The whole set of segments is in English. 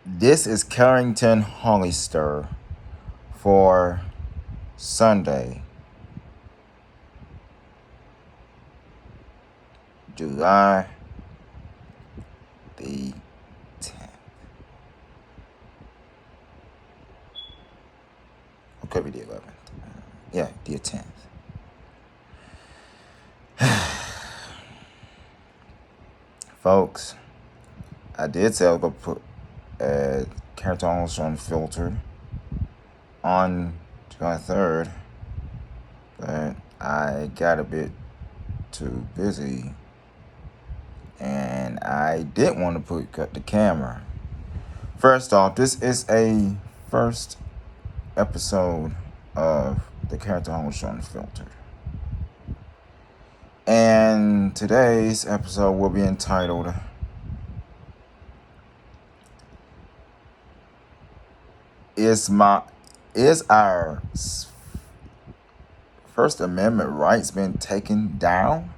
This is Carrington Hollister for Sunday, July the 10th. Or could be the 11th. Yeah, the 10th. Folks, I did say I was going to put Carrington Hollister Unfiltered on July 3rd, but I got a bit too busy and I didn't want to cut the camera. First off, this is a first episode of the Carrington Hollister Unfiltered. And today's episode will be entitled Is our First Amendment rights been taken down?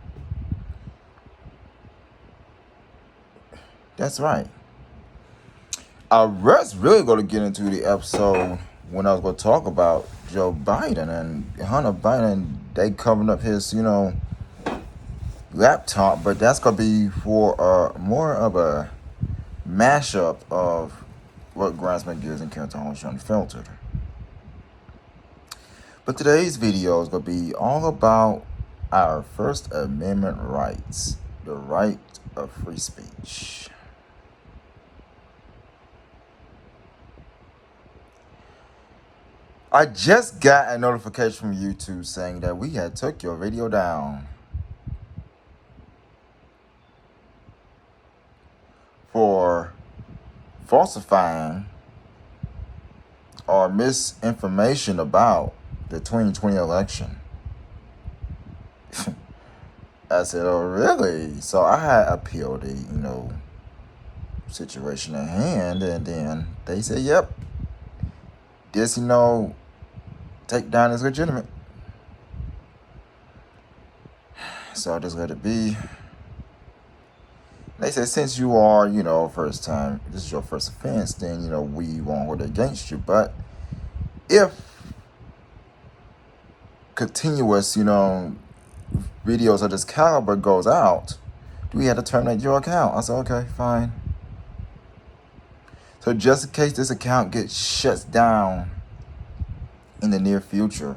That's right. I was really going to get into the episode when I was going to talk about Joe Biden and Hunter Biden. They covering up his, laptop, but that's going to be for more of a mashup of what Grassman gives in Carrington Hollister Unfiltered. But today's video is going to be all about our First Amendment rights, the right of free speech. I just got a notification from YouTube saying that we had took your video down for falsifying or misinformation about the 2020 election. I said, oh, really? So I had appealed the, situation at hand, and then they said, yep, this, takedown is legitimate. So I just let it be. They said, since you are, first time, this is your first offense, then, we won't hold it against you. But if continuous, videos of this caliber goes out, do we have to terminate your account? I said, okay, fine. So just in case this account gets shut down in the near future,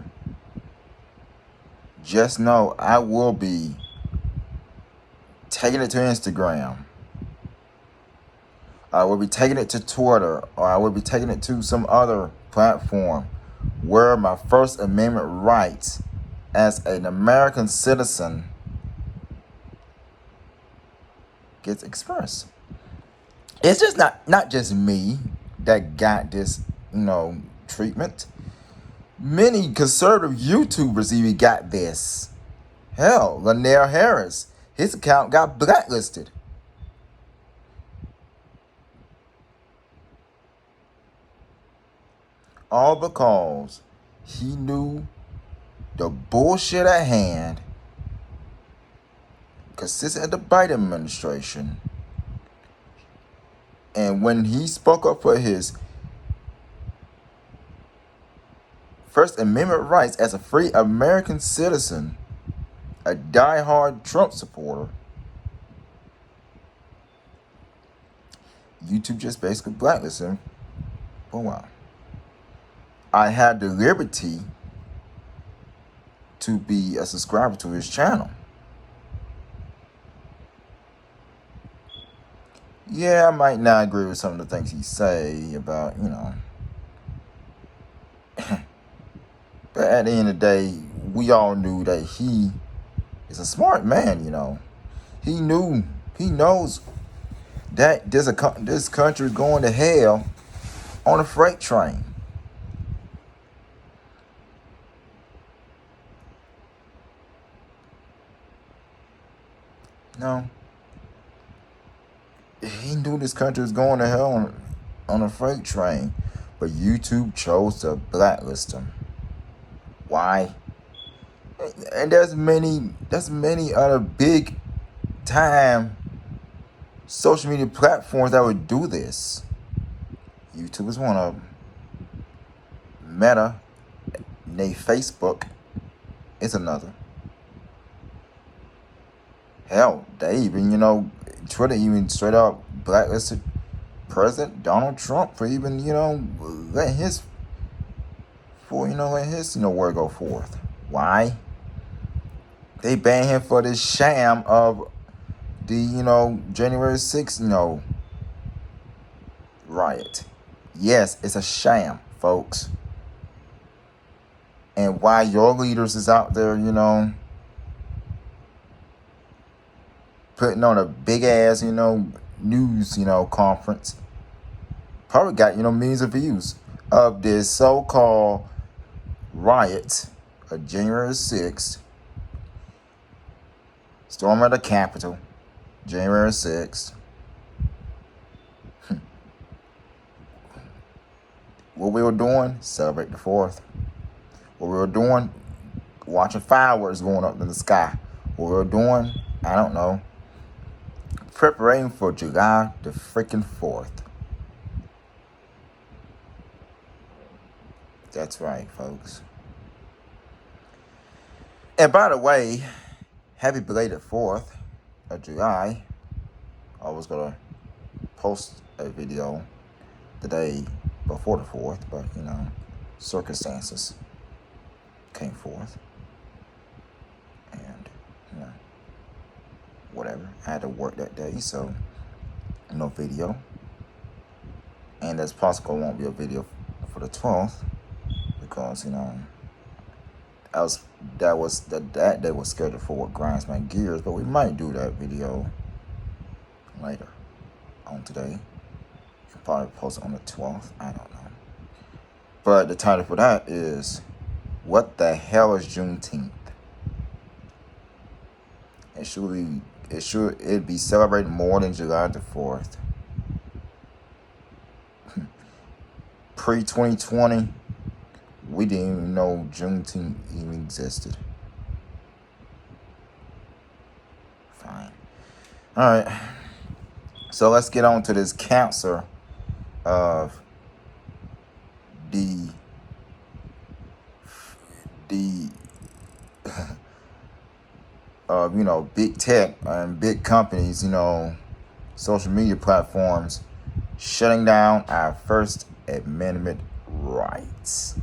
just know I will be taking it to Instagram. I will be taking it to Twitter, or I will be taking it to some other platform where my First Amendment rights as an American citizen gets expressed. It's just not just me that got this, treatment. Many conservative YouTubers even got this. Hell, Lanier Harris, his account got blacklisted. All because he knew the bullshit at hand, consistent of the Biden administration. And when he spoke up for his First Amendment rights as a free American citizen, a diehard Trump supporter, YouTube just basically blacklisted him for a while. I had the liberty to be a subscriber to his channel. Yeah, I might not agree with some of the things he say about, but at the end of the day, we all knew that he is a smart man, He knows that this country is going to hell on a freight train. No. He knew this country was going to hell on a freight train, but YouTube chose to blacklist him. Why? And there's many other big time social media platforms that would do this. YouTube is one of them. Meta, nay Facebook, is another. Hell, they even, Twitter even straight up blacklisted President Donald Trump for even, letting his word go forth. Why? They banned him for this sham of the, January 6th, riot. Yes, it's a sham, folks. And why your leaders is out there, putting on a big ass, news, conference. Probably got, millions of views of this so-called riot of January 6th. Storm of the Capitol, January 6th. What we were doing, celebrate the 4th. What we were doing, watching fireworks going up in the sky. What we were doing, I don't know, preparing for July the freaking 4th. That's right, folks. And by the way, happy belated 4th of July. I was going to post a video the day before the 4th, but, circumstances came forth. And, whatever. I had to work that day, so no video. And as possible, it won't be a video for the 12th because, that day was scheduled for what grinds my gears, but we might do that video later on today. You can probably post it on the 12th. I don't know. But the title for that is, what the hell is Juneteenth? It'd be celebrated more than July the 4th. Pre-2020, we didn't even know Juneteenth even existed. Fine. All right. So let's get on to this cancer of the big tech and big companies, social media platforms shutting down our First Amendment rights.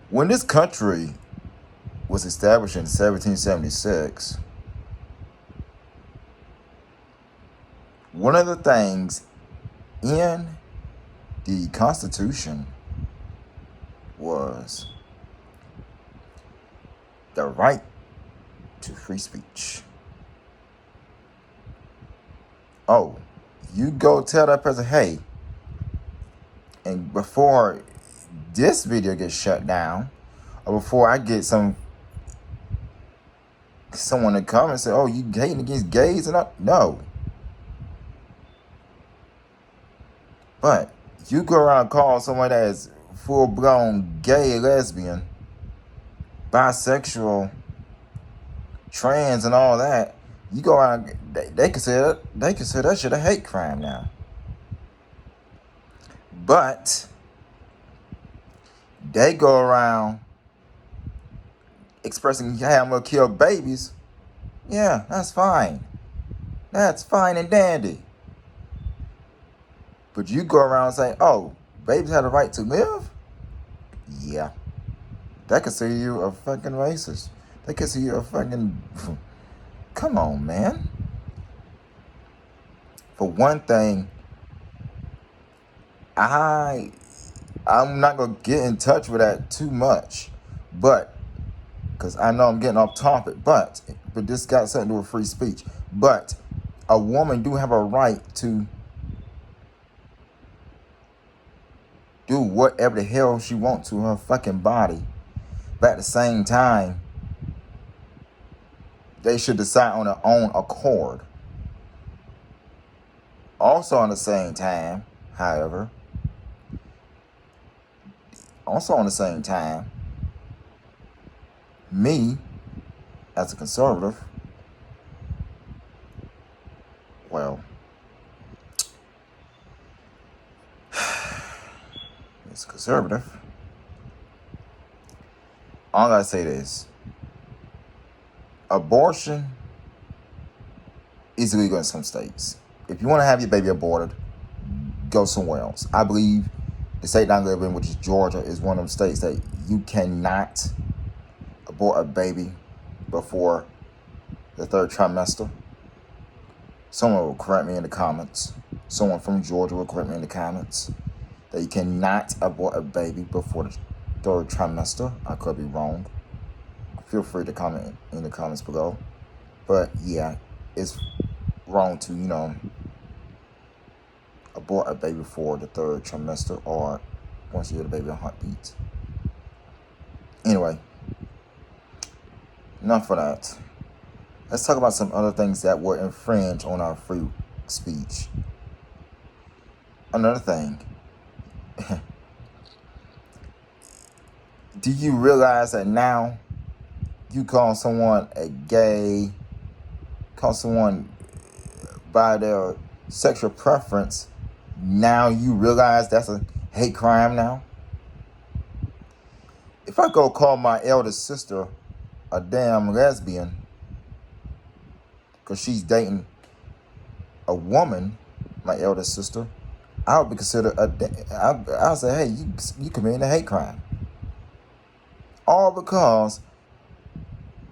When this country was established in 1776, one of the things in the Constitution was the right to free speech. Oh, you go tell that person, hey, and before this video gets shut down, or before I get someone to come and say, oh, you hating against gays and all? No. But you go around and call someone that is full-blown gay, lesbian, bisexual, trans, and all that. You go around, they consider that shit a hate crime now. But they go around expressing, hey, I'm gonna kill babies. Yeah, that's fine. That's fine and dandy. But you go around saying, oh, babies have the right to live? Yeah. They consider you a fucking racist. They consider you a fucking... Come on, man. For one thing, I'm not going to get in touch with that too much. But, because I know I'm getting off topic, but this got something to do with free speech. But a woman do have a right to do whatever the hell she wants to her fucking body. But at the same time, they should decide on their own accord. Also on the same time, however, me, as a conservative, well, as a conservative, all I gotta say is abortion is illegal in some states. If you want to have your baby aborted, go somewhere else. I believe the state that I live in, which is Georgia, is one of them states that you cannot abort a baby before the third trimester. Someone will correct me in the comments. Someone from Georgia will correct me in the comments that you cannot abort a baby before the third trimester. I could be wrong. Feel free to comment in the comments below. But yeah, it's wrong to, abort a baby before the third trimester or once you get a baby on heartbeats. Anyway, enough of that. Let's talk about some other things that will infringe on our free speech. Another thing. Do you realize that now you call someone a gay, call someone by their sexual preference, now you realize that's a hate crime now? If I go call my eldest sister a damn lesbian because she's dating a woman, my eldest sister, I would be considered I'll say, hey, you committing a hate crime. All because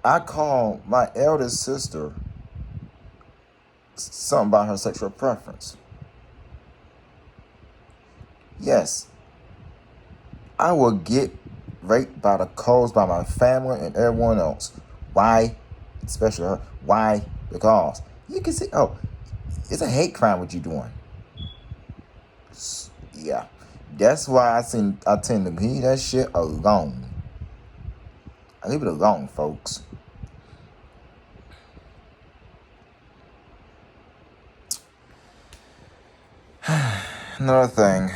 I call my eldest sister something about her sexual preference. Yes, I will get raped by the codes, by my family and everyone else. Why? Especially her. Why? Because you can see, it's a hate crime what you're doing. Yeah. That's why I tend to leave that shit alone. I leave it alone, folks. Another thing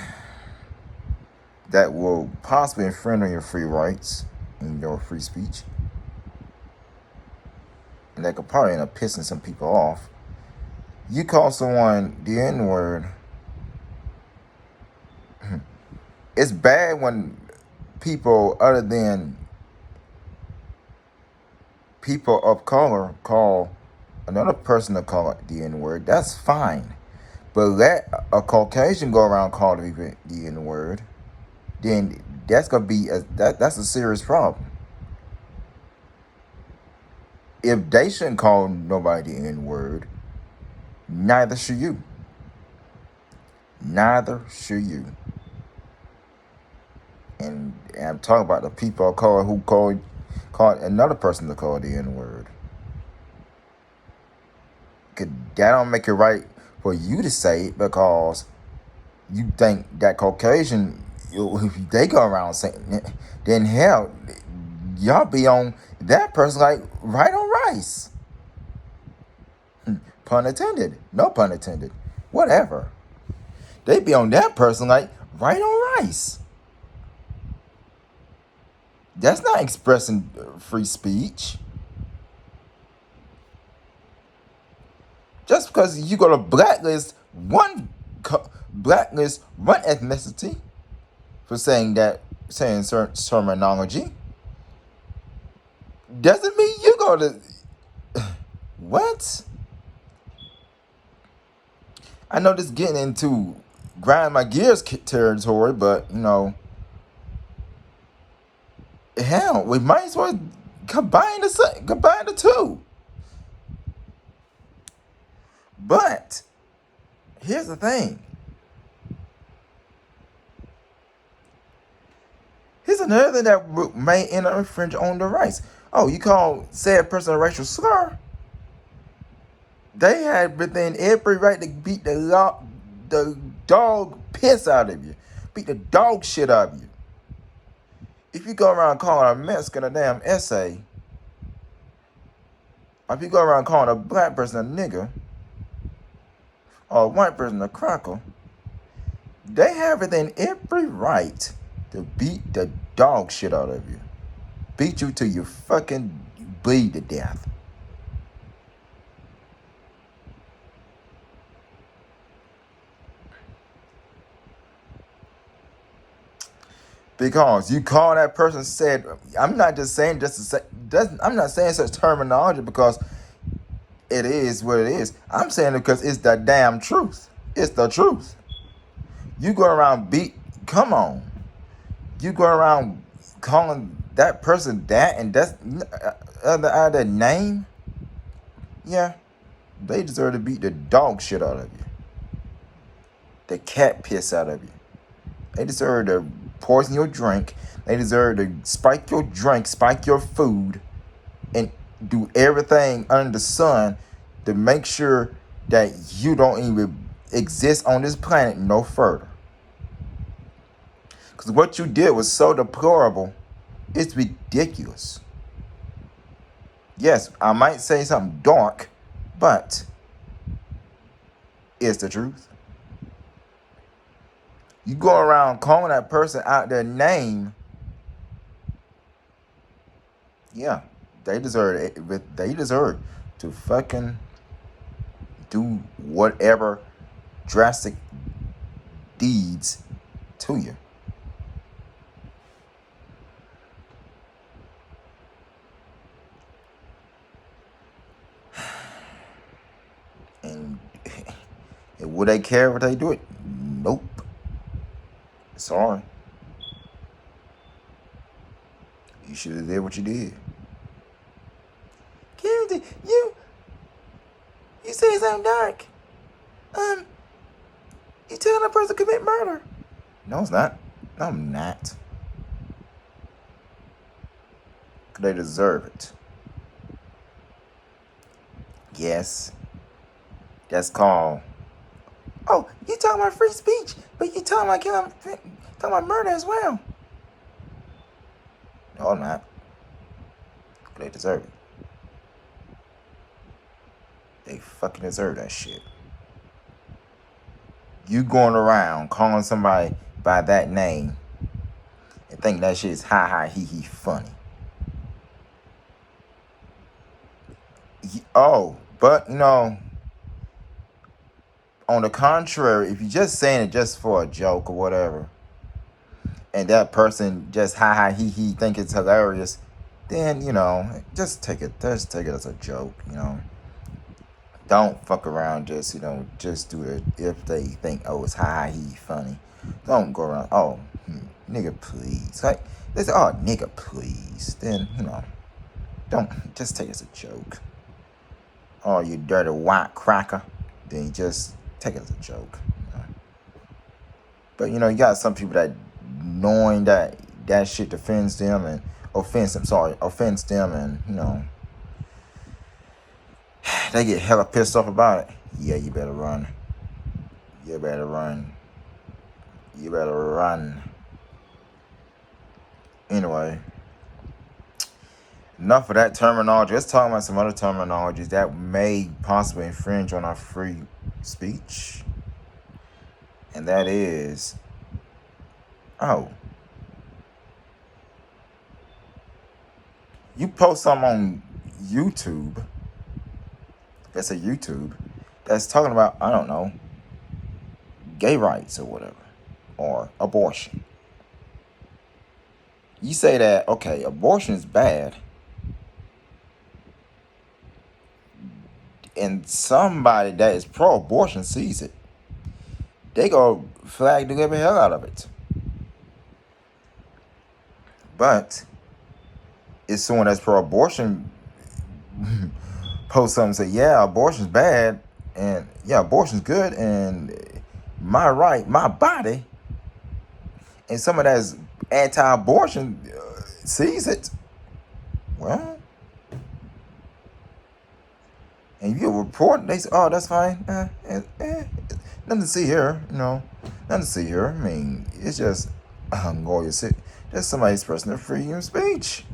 that will possibly infringe on your free rights and your free speech, and that could probably end up pissing some people off. You call someone the N-word. It's bad when people other than people of color call another person to call it the N-word. That's fine. But let a Caucasian go around calling the N-word, then that's gonna be that's a serious problem. If they shouldn't call nobody the N-word, neither should you. Neither should you. And I'm talking about the people of color who call another person to call the N-word. That don't make it right for you to say it because you think that Caucasian, if they go around saying it, then hell, y'all be on that person like right on rice. Pun intended. No pun intended. Whatever. They be on that person like right on rice. That's not expressing free speech. Just because you go to blacklist one ethnicity for saying certain terminology, doesn't mean you go to what? I know this is getting into grind my gears territory, but hell, we might as well combine the two. But here's the thing. Here's another thing that may end up infringing on the rights. Oh, you call said person a racial slur? They had within every right to beat the dog piss out of you. Beat the dog shit out of you. If you go around calling a Mexican a damn essay, or if you go around calling a black person a nigger, or a white person a cracker, they have within every right to beat the dog shit out of you. Beat you till you fucking bleed to death. Because you call that person said, I'm not just saying just to say, I'm not saying such terminology because it is what it is. I'm saying it because it's the damn truth. It's the truth. You go around come on. You go around calling that person that and that's out of their name. Yeah, they deserve to beat the dog shit out of you. The cat piss out of you. They deserve to poison your drink. They deserve to spike your drink, spike your food, and do everything under the sun to make sure that you don't even exist on this planet no further. Because what you did was so deplorable, it's ridiculous. Yes, I might say something dark, but it's the truth. You go around calling that person out their name, yeah, they deserve it. They deserve to fucking do whatever drastic deeds to you. And would they care if they do it? Nope. Sorry. You should have did what you did. Carrington, you say something dark. You telling a person to commit murder. No, it's not. No, I'm not. They deserve it. Yes. That's called. Oh, you talking about free speech, but you talking about murder as well. No, I'm not. They deserve it. They fucking deserve that shit. You going around calling somebody by that name and think that shit is ha ha he he funny. But on the contrary, if you're just saying it just for a joke or whatever, and that person just ha ha he he think it's hilarious, then just take it as a joke. Don't fuck around. Just do it if they think it's ha ha he funny. Don't go around nigga please, like they say nigga please. Then don't just take it as a joke. Oh, you dirty white cracker. Then you just take it as a joke. But you got some people that knowing that shit offends them and offends them and they get hella pissed off about it. Yeah, you better run. You better run. You better run. Anyway, enough of that terminology. Let's talk about some other terminologies that may possibly infringe on our free speech. And that is, you post something on YouTube, let's say YouTube, that's talking about, I don't know, gay rights or whatever, or abortion. You say that, okay, abortion is bad, and somebody that is pro-abortion sees it, they go flag the living hell out of it. But if someone that's pro-abortion post something and say, yeah, abortion's bad, and yeah, abortion's good, and my right, my body, and someone that's anti-abortion sees it, well, and you report, they say, oh, that's fine, nothing to see here, nothing to see here. I mean, it's just just somebody expressing their freedom of speech.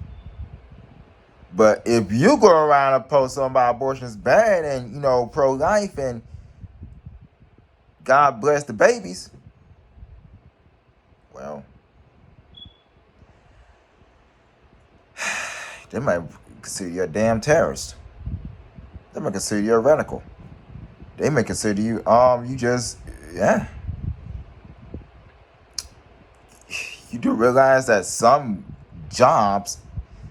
But if you go around and post something about abortion is bad and, pro-life and God bless the babies, well, they might consider you a damn terrorist. They might consider you a radical. They may consider you, You do realize that some jobs,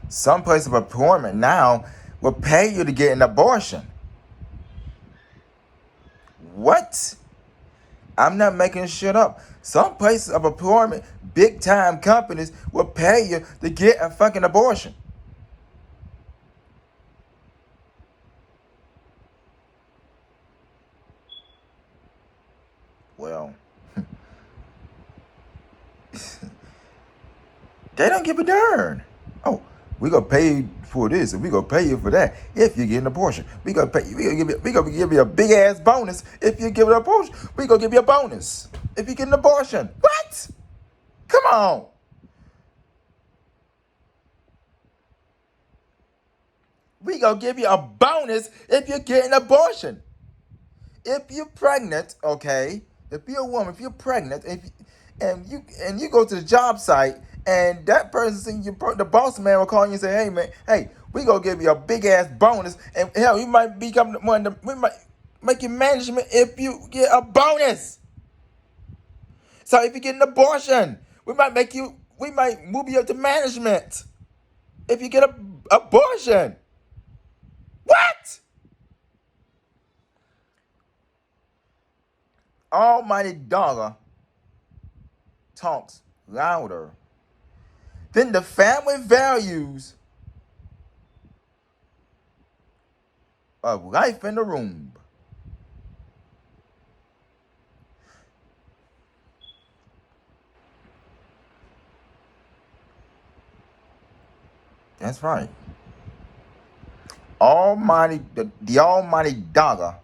some place of employment now will pay you to get an abortion. What? I'm not making shit up. Some places of employment, big time companies, will pay you to get a fucking abortion. Well, they don't give a darn. Oh, we gonna pay you for this, and we gonna pay you for that if you get an abortion. We gonna pay you. We gonna give you a big ass bonus if you give an abortion. We gonna give you a bonus if you get an abortion. What? Come on. We gonna give you a bonus if you get an abortion. If you're pregnant, okay. If you're a woman, if you're pregnant, and you go to the job site, and that person, the boss man, will call you and say, "Hey man, hey, we gonna give you a big ass bonus, and hell, you might become one of the, we might make you management if you get a bonus. So if you get an abortion, we might move you up to management if you get an abortion." What? Almighty dollar talks louder than the family values of life in the womb. That's right. The almighty dollar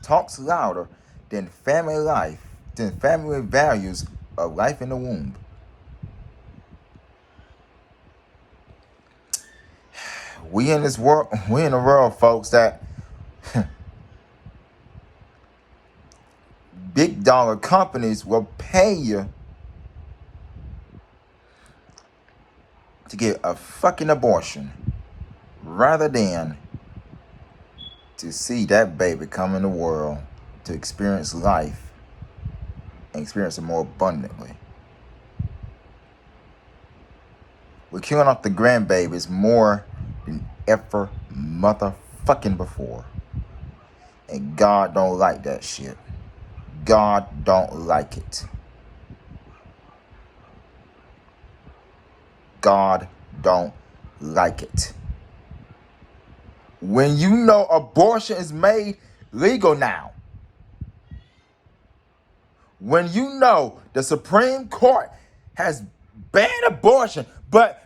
talks louder than family values of life in the womb. We in a world, folks, that big dollar companies will pay you to get a fucking abortion rather than to see that baby come in the world, to experience life and experience it more abundantly. We're killing off the grandbabies more than ever motherfucking before. And God don't like that shit. God don't like it. God don't like it. When you know abortion is made legal now, when you know the Supreme Court has banned abortion, but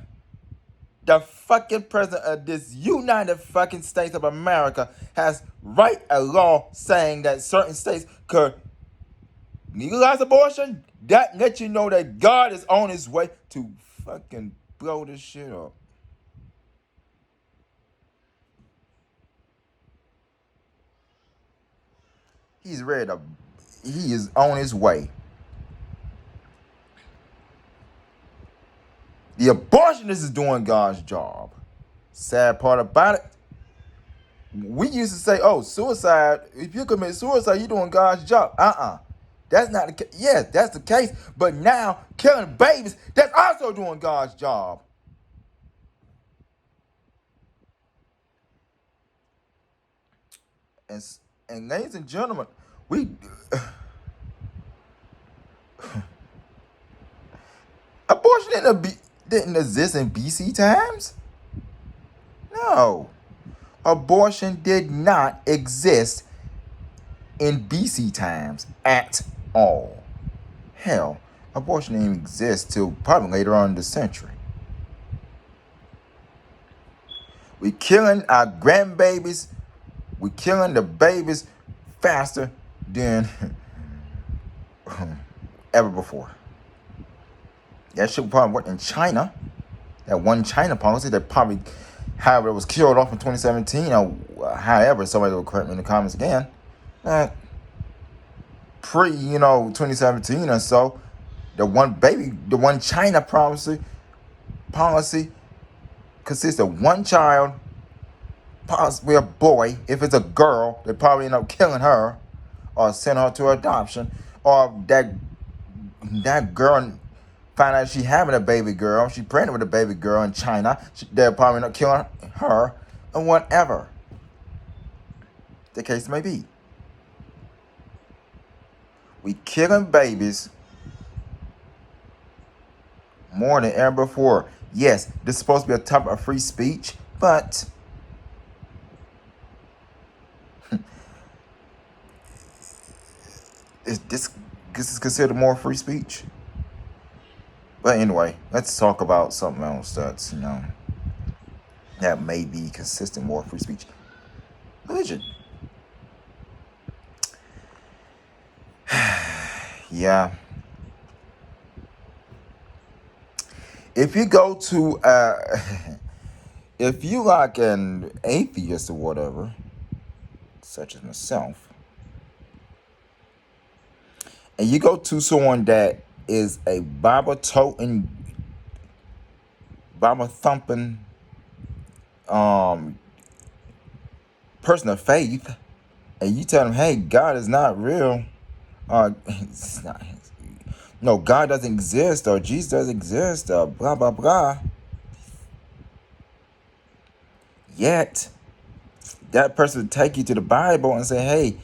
the fucking president of this United fucking States of America has write a law saying that certain states could legalize abortion, that lets you know that God is on his way to fucking blow this shit up. He is on his way. The abortionist is doing God's job. Sad part about it, we used to say, oh, suicide, if you commit suicide, you're doing God's job. That's not the case. Yes, that's the case. But now, killing babies, that's also doing God's job. And ladies and gentlemen, abortion didn't exist in BC times. No. Abortion did not exist in BC times at all. Hell, abortion didn't even exist till probably later on in the century. We killing our grandbabies. We killing the babies faster than ever before. That shit probably worked in China. That one China policy that probably, however, it was killed off in 2017, or however, somebody will correct me in the comments again. Pre, 2017 or so, the one China policy consists of one child, possibly a boy. If it's a girl, they probably end up killing her or send her to adoption, or that girl find out she having a baby girl, she pregnant with a baby girl in China, they're probably not killing her, and whatever the case may be. We killing babies more than ever before. Yes, this is supposed to be a topic of free speech, but this is considered more free speech. But anyway, let's talk about something else that's, that may be consistent more free speech. Religion. Yeah. If you go to, if you like an atheist or whatever, such as myself, and you go to someone that is a Bible-toting, Bible-thumping person of faith, and you tell them, hey, God is not real, it's not, no, God doesn't exist, or Jesus doesn't exist, or blah, blah, blah. Yet, that person would take you to the Bible and say, hey,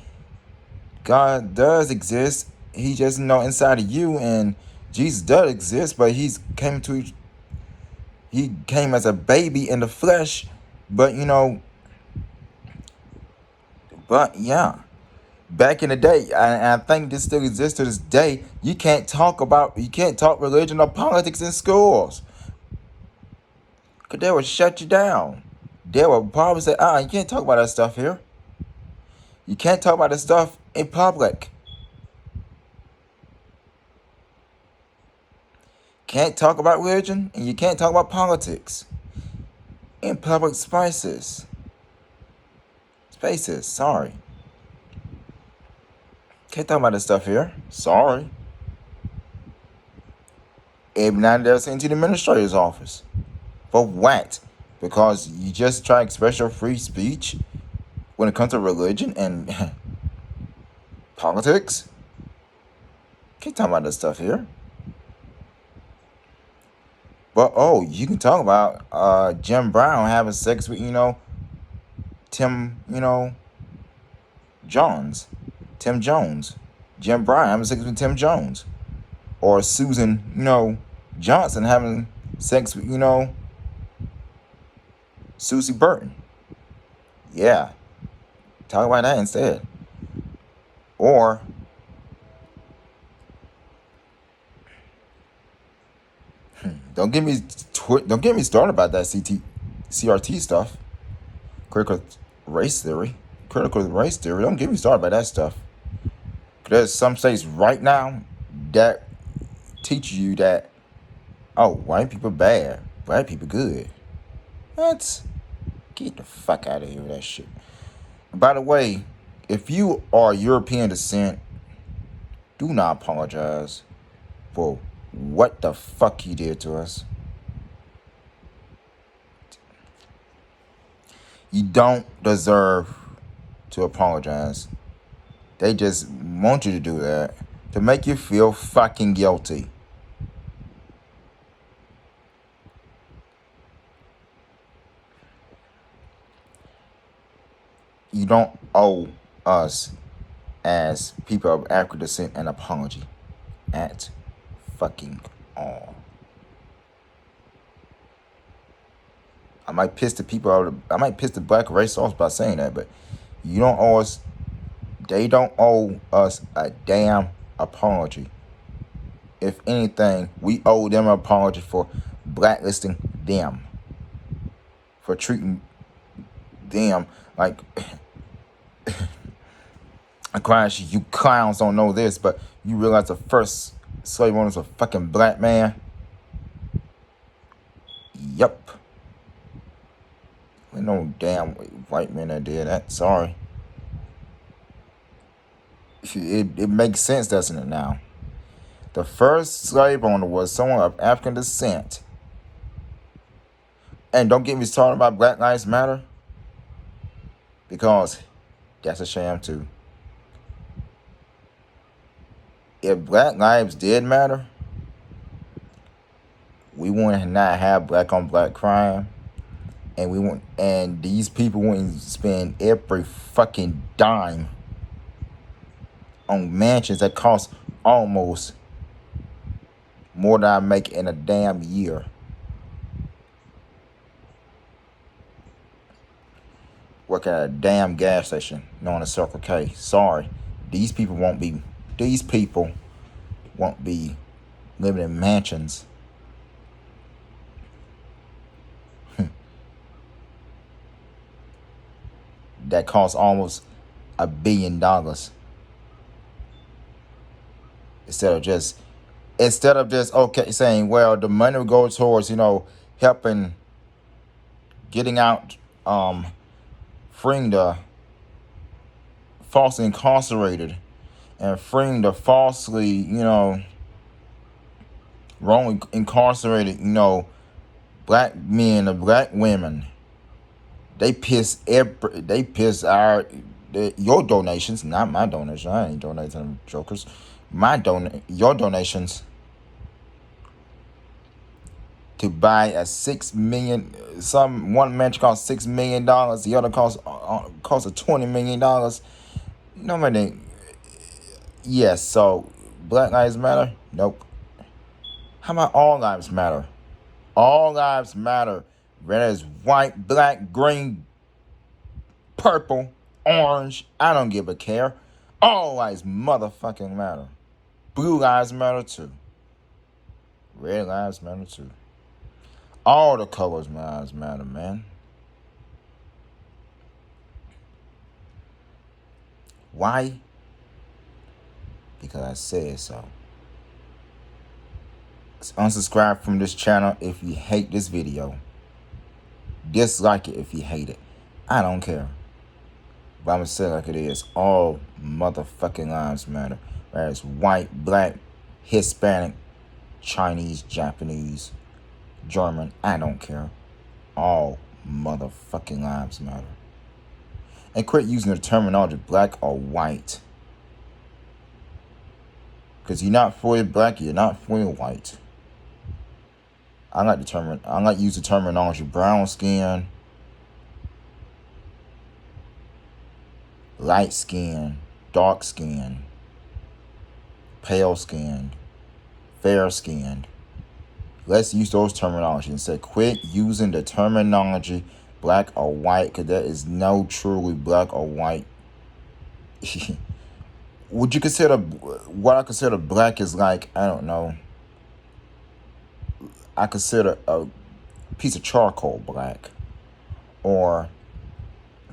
God does exist. He just inside of you, and Jesus does exist, but he came as a baby in the flesh, but yeah. Back in the day, and I think this still exists to this day, you can't talk religion or politics in schools. Because they would shut you down. They would probably say, you can't talk about that stuff here. You can't talk about that stuff in public. Can't talk about religion, and you can't talk about politics in public spaces. Sorry. Can't talk about this stuff here. Sorry. Every now and then sent to the administrator's office. For what? Because you just try to express your free speech when it comes to religion and politics? Can't talk about this stuff here. But you can talk about Jim Brown having sex with, Tim Jones. Jim Brown having sex with Tim Jones. Or Susan, Johnson having sex with, Susie Burton. Yeah. Talk about that instead. Or don't get me started about that CRT stuff. Critical race theory. Don't get me started about that stuff. There's some states right now that teach you that, white people bad, black people good. What? Get the fuck out of here with that shit. By the way, if you are European descent, do not apologize for what the fuck you did to us. You don't deserve to apologize. They just want you to do that to make you feel fucking guilty. You don't owe us as people of African descent an apology at fucking all. I might piss the black race off by saying that, but you don't owe us. They don't owe us a damn apology. If anything, we owe them an apology for blacklisting them, for treating them like. You clowns don't know this, but you realize the first slave owner was a fucking black man? Yup. There's no damn white man that did that. Sorry. It makes sense, doesn't it, now? The first slave owner was someone of African descent. And don't get me started about Black Lives Matter, because that's a sham too. If Black lives did matter, want to not have black on black crime, and these people want to spend every fucking dime on mansions that cost almost more than I make in a damn year. Work at a damn gas station known as Circle K. Sorry, these people won't be. These people won't be living in mansions. That cost almost $1 billion. Instead of just okay saying, well, the money will go towards helping getting out, freeing the falsely incarcerated and freeing the falsely wrongly incarcerated black men and black women. They piss your donations, not my donations. I ain't donating to them jokers. Your donations to buy a $6 million. One mansion costs $6 million. The other costs a $20 million. Nobody. Yes. So Black Lives Matter. Nope. How about all lives matter? All lives matter. Whether it's white, black, green, purple, orange, I don't give a care. All lives motherfucking matter. Blue lives matter too. Red lives matter too. All the colors lives matter, man. Why? Because I said so. Unsubscribe from this channel if you hate this video. Dislike it if you hate it. I don't care. But I'm going to say it like it is. All motherfucking lives matter. Whether it's white, black, Hispanic, Chinese, Japanese, German. I don't care. All motherfucking lives matter. And quit using the terminology black or white. Because you're not fully black, you're not fully white. I like to use the terminology brown skin, light skin, dark skin, pale skin, fair skin. Let's use those terminologies instead. Quit using the terminology black or white, because there is no truly black or white. Would you consider what I consider black is like, I don't know, I consider a piece of charcoal black, or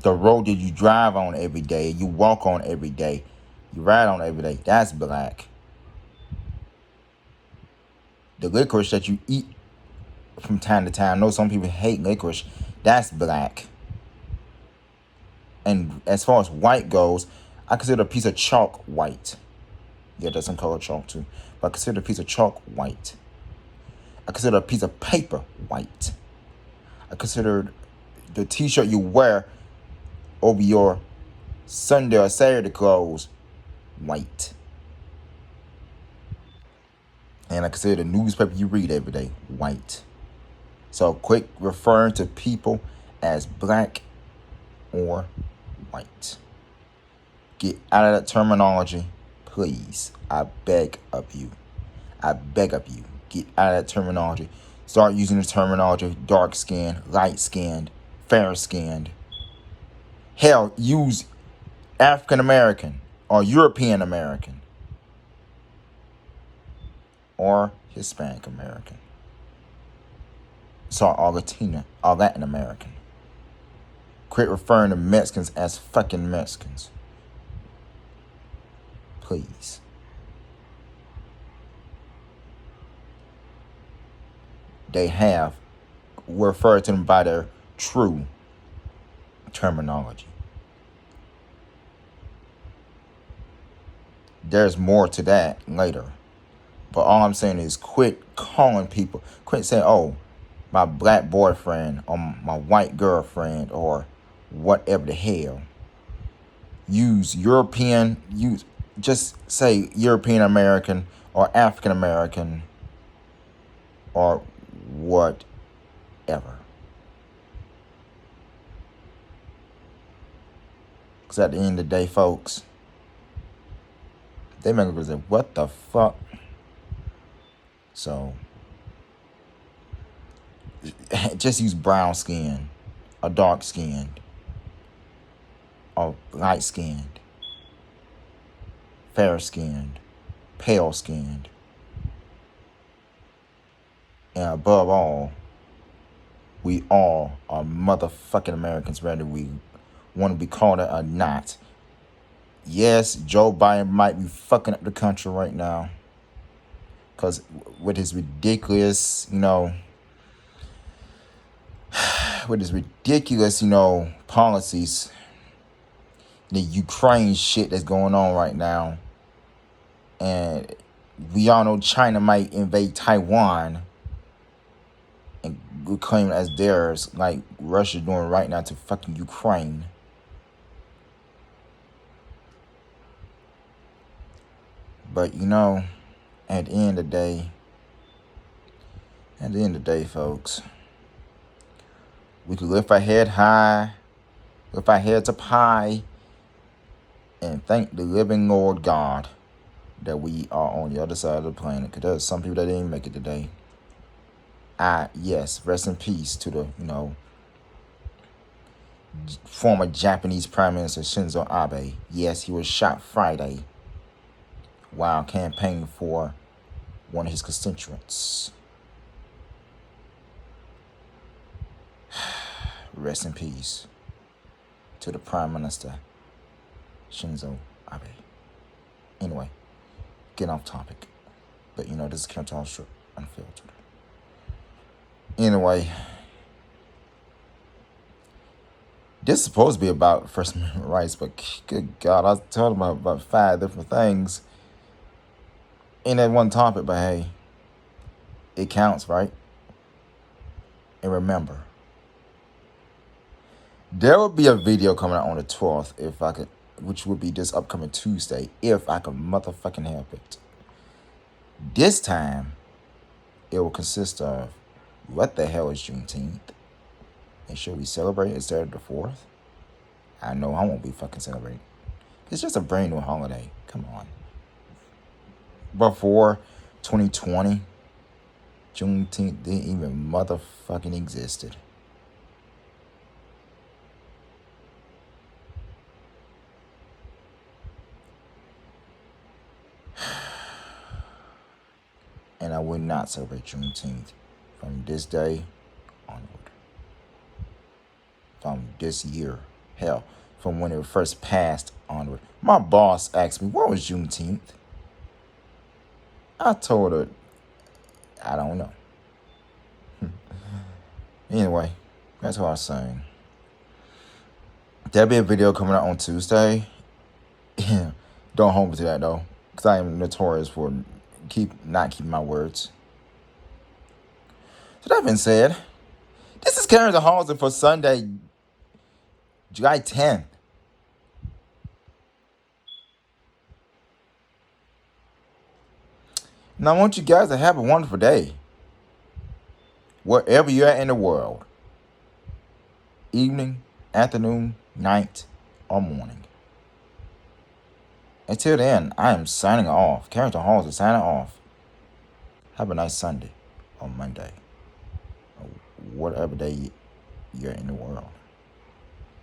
the road that you drive on every day, you walk on every day, you ride on every day, that's black. The licorice that you eat from time to time, I know some people hate licorice, that's black. And as far as white goes, I consider a piece of chalk white. Yeah, there's some color chalk too. But I consider a piece of chalk white. I consider a piece of paper white. I consider the t-shirt you wear over your Sunday or Saturday clothes white. And I consider the newspaper you read every day white. So quit referring to people as black or white. Get out of that terminology, please. I beg of you. I beg of you. Get out of that terminology. Start using the terminology dark skinned, light skinned, fair skinned. Hell, use African American or European American or Hispanic American. Sorry, or Latina or Latin American. Quit referring to Mexicans as fucking Mexicans. Please. They have referred to them by their true terminology. There's more to that later. But all I'm saying is quit calling people, quit saying, oh, my black boyfriend or my white girlfriend or whatever the hell. Just say European American or African American or whatever. Because at the end of the day, folks, they make me say, what the fuck? So, just use brown skin, or dark skinned, or light skinned, fair skinned, pale skinned. And above all, we all are motherfucking Americans, whether we want to be called it or not. Yes, Joe Biden might be fucking up the country right now. Because with his ridiculous, policies, the Ukraine shit that's going on right now. And we all know China might invade Taiwan and claim it as theirs, like Russia's doing right now to fucking Ukraine. But at the end of the day, folks, we can lift our head high, lift our heads up high, and thank the living Lord God that we are on the other side of the planet. Because there's some people that didn't make it today. Yes, rest in peace to the, former Japanese Prime Minister Shinzo Abe. Yes, he was shot Friday while campaigning for one of his constituents. Rest in peace to the Prime Minister Shinzo Abe. Anyway, getting off topic. But this is Carrington Hollister, Unfiltered. Anyway, this is supposed to be about First Amendment rights, but good God, I was talking about 5 different things in that one topic. But hey, it counts, right? And remember, there will be a video coming out on the 12th, if I could, which would be this upcoming Tuesday, if I could motherfucking help it. This time, it will consist of what the hell is Juneteenth? And should we celebrate instead of the 4th? I know I won't be fucking celebrating. It's just a brand new holiday. Come on. Before 2020, Juneteenth didn't even motherfucking existed. And I would not celebrate Juneteenth from this day onward. From this year. Hell, from when it first passed onward. My boss asked me, what was Juneteenth? I told her, I don't know. Anyway, that's what I was saying. There'll be a video coming out on Tuesday. Don't hold me to that, though. Because I am notorious for not keeping my words. So that being said, this is Carrington Hollister for Sunday, July 10th. And I want you guys to have a wonderful day. Wherever you're at in the world. Evening, afternoon, night, or morning. Until then, I am signing off. Carrington Hollister signing off. Have a nice Sunday or Monday. Or whatever day you're in the world.